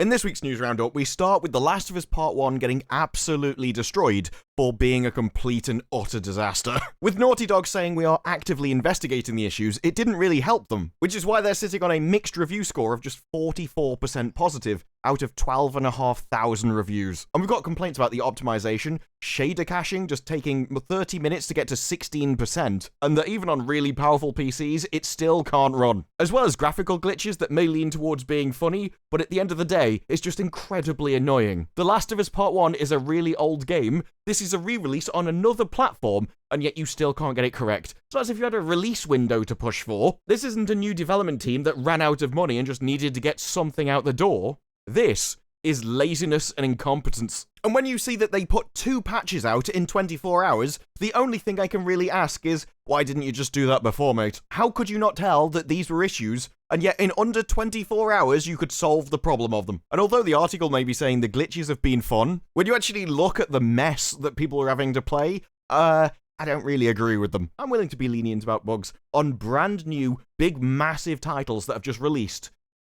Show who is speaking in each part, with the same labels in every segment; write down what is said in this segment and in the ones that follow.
Speaker 1: In this week's news roundup, we start with The Last of Us Part 1 getting absolutely destroyed for being a complete and utter disaster. With Naughty Dog saying we are actively investigating the issues, it didn't really help them, which is why they're sitting on a mixed review score of just 44% positive out of 12,500 reviews. And we've got complaints about the optimization, shader caching just taking 30 minutes to get to 16%, and that even on really powerful PCs, it still can't run. As well as graphical glitches that may lean towards being funny, but at the end of the day, it's just incredibly annoying. The Last of Us Part 1 is a really old game. This is a re-release on another platform, and yet you still can't get it correct. So as if you had a release window to push for. This isn't a new development team that ran out of money and just needed to get something out the door. This is laziness and incompetence. And when you see that they put 2 patches out in 24 hours, the only thing I can really ask is, why didn't you just do that before, mate? How could you not tell that these were issues, and yet in under 24 hours you could solve the problem of them? And although the article may be saying the glitches have been fun, when you actually look at the mess that people are having to play, I don't really agree with them. I'm willing to be lenient about bugs on brand new, big, massive titles that have just released.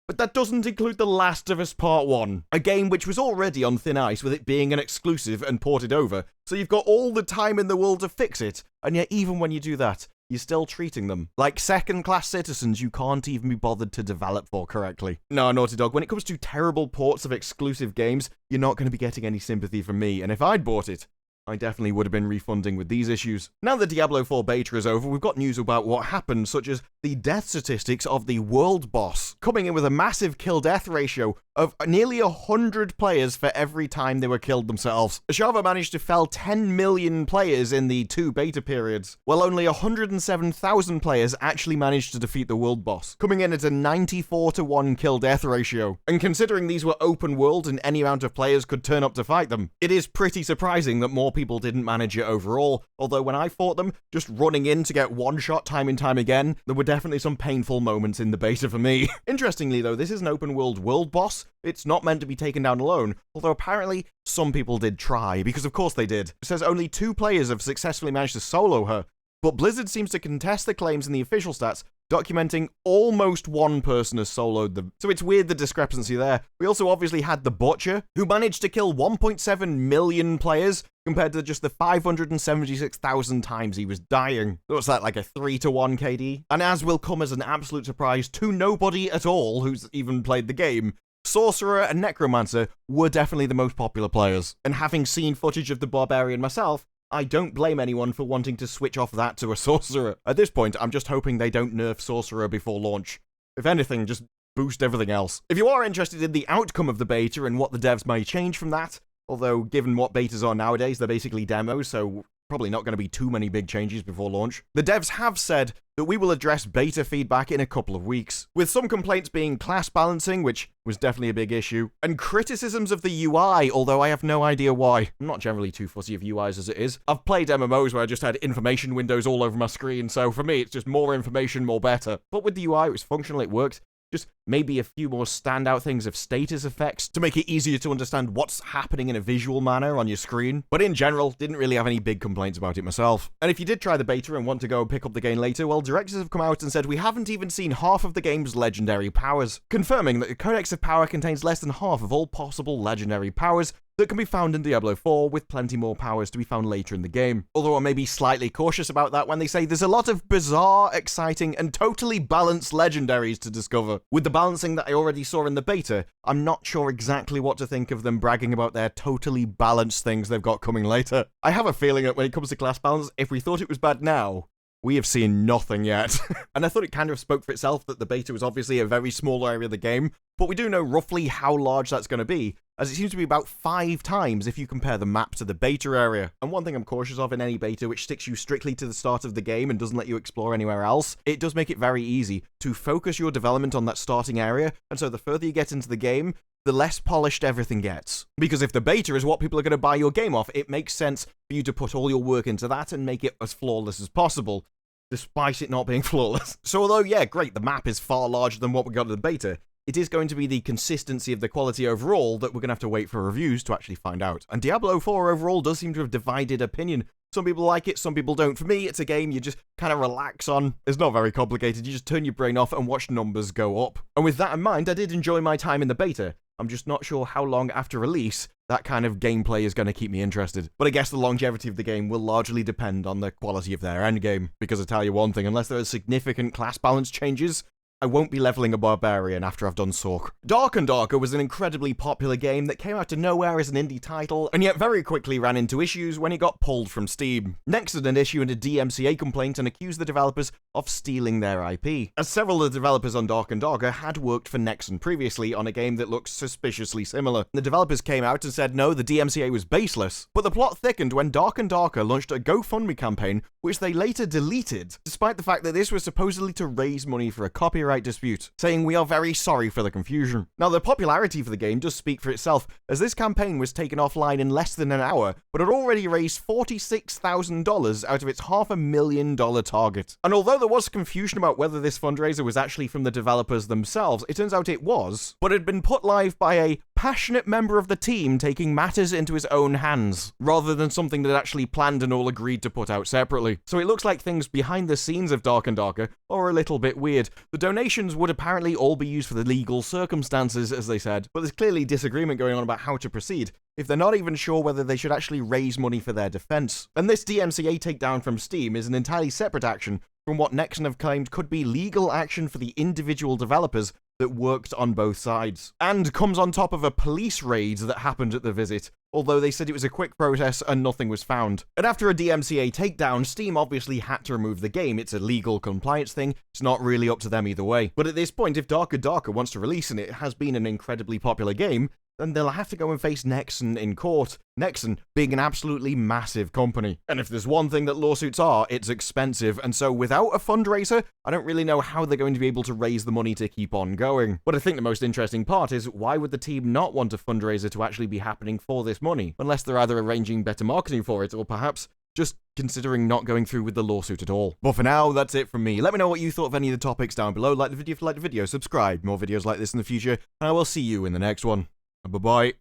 Speaker 1: But that doesn't include The Last of Us Part 1, a game which was already on thin ice with it being an exclusive and ported over, so you've got all the time in the world to fix it, and yet even when you do that, you're still treating them like second-class citizens you can't even be bothered to develop for correctly. No, Naughty Dog, when it comes to terrible ports of exclusive games, you're not going to be getting any sympathy from me, and if I'd bought it, I definitely would have been refunding with these issues. Now that Diablo IV beta is over, we've got news about what happened, such as the death statistics of the world boss, coming in with a massive kill-death ratio of nearly 100 players for every time they were killed themselves. Ashava managed to fell 10 million players in the 2 beta periods, while only 107,000 players actually managed to defeat the world boss, coming in at a 94-to-1 kill-death ratio. And considering these were open world and any amount of players could turn up to fight them, it is pretty surprising that more people didn't manage it overall, although when I fought them, just running in to get one shot time and time again, there were definitely some painful moments in the beta for me. Interestingly though, this is an open world boss. It's not meant to be taken down alone, although apparently some people did try, because of course they did. It says only 2 players have successfully managed to solo her, but Blizzard seems to contest the claims in the official stats, documenting almost 1 person has soloed them. So it's weird the discrepancy there. We also obviously had the Butcher, who managed to kill 1.7 million players, compared to just the 576,000 times he was dying. So what's that, like a 3-to-1 KD? And as will come as an absolute surprise to nobody at all who's even played the game, Sorcerer and Necromancer were definitely the most popular players. And having seen footage of the Barbarian myself, I don't blame anyone for wanting to switch off that to a Sorcerer. At this point, I'm just hoping they don't nerf Sorcerer before launch. If anything, just boost everything else. If you are interested in the outcome of the beta and what the devs may change from that, although given what betas are nowadays, they're basically demos, so probably not going to be too many big changes before launch. The devs have said that we will address beta feedback in a couple of weeks, with some complaints being class balancing, which was definitely a big issue, and criticisms of the UI, although I have no idea why. I'm not generally too fussy of UIs as it is. I've played MMOs where I just had information windows all over my screen, so for me it's just more information, more better. But with the UI, it was functional, it worked. Just maybe a few more standout things of status effects to make it easier to understand what's happening in a visual manner on your screen. But in general, didn't really have any big complaints about it myself. And if you did try the beta and want to go and pick up the game later, well, directors have come out and said we haven't even seen half of the game's legendary powers, confirming that the Codex of Power contains less than half of all possible legendary powers that can be found in Diablo IV, with plenty more powers to be found later in the game. Although I may be slightly cautious about that when they say there's a lot of bizarre, exciting, and totally balanced legendaries to discover. With the balancing that I already saw in the beta, I'm not sure exactly what to think of them bragging about their totally balanced things they've got coming later. I have a feeling that when it comes to class balance, if we thought it was bad now, we have seen nothing yet. And I thought it kind of spoke for itself that the beta was obviously a very small area of the game, but we do know roughly how large that's going to be, as it seems to be about 5 times if you compare the map to the beta area. And one thing I'm cautious of in any beta which sticks you strictly to the start of the game and doesn't let you explore anywhere else, it does make it very easy to focus your development on that starting area, and so the further you get into the game, the less polished everything gets. Because if the beta is what people are going to buy your game off, it makes sense for you to put all your work into that and make it as flawless as possible, despite it not being flawless. So although, yeah, great, the map is far larger than what we got in the beta, it is going to be the consistency of the quality overall that we're going to have to wait for reviews to actually find out. And Diablo IV overall does seem to have divided opinion. Some people like it, some people don't. For me, it's a game you just kind of relax on. It's not very complicated. You just turn your brain off and watch numbers go up. And with that in mind, I did enjoy my time in the beta. I'm just not sure how long after release that kind of gameplay is going to keep me interested. But I guess the longevity of the game will largely depend on the quality of their endgame, because I tell you one thing, unless there are significant class balance changes, I won't be leveling a barbarian after I've done Sork. Dark and Darker was an incredibly popular game that came out of nowhere as an indie title, and yet very quickly ran into issues when it got pulled from Steam. Nexon had issued a DMCA complaint and accused the developers of stealing their IP, as several of the developers on Dark and Darker had worked for Nexon previously on a game that looked suspiciously similar. The developers came out and said no, the DMCA was baseless, but the plot thickened when Dark and Darker launched a GoFundMe campaign, which they later deleted, despite the fact that this was supposedly to raise money for a copyright dispute, saying we are very sorry for the confusion. Now, the popularity for the game does speak for itself, as this campaign was taken offline in less than an hour, but had already raised $46,000 out of its $500,000 target. And although there was confusion about whether this fundraiser was actually from the developers themselves, it turns out it was, but had been put live by a passionate member of the team taking matters into his own hands, rather than something that actually planned and all agreed to put out separately. So it looks like things behind the scenes of Dark and Darker are a little bit weird. The donations would apparently all be used for the legal circumstances, as they said, but there's clearly disagreement going on about how to proceed, if they're not even sure whether they should actually raise money for their defense. And this DMCA takedown from Steam is an entirely separate action from what Nexon have claimed could be legal action for the individual developers that worked on both sides, and comes on top of a police raid that happened at the visit, although they said it was a quick process and nothing was found. And after a DMCA takedown, Steam obviously had to remove the game. It's a legal compliance thing, it's not really up to them either way. But at this point, if Darker Darker wants to release, and it has been an incredibly popular game, then they'll have to go and face Nexon in court. Nexon being an absolutely massive company. And if there's one thing that lawsuits are, it's expensive, and so without a fundraiser, I don't really know how they're going to be able to raise the money to keep on going. But I think the most interesting part is, why would the team not want a fundraiser to actually be happening for this money? Unless they're either arranging better marketing for it, or perhaps just considering not going through with the lawsuit at all. But for now, that's it from me. Let me know what you thought of any of the topics down below. Like the video if you liked the video, subscribe, more videos like this in the future, and I will see you in the next one. Bye-bye.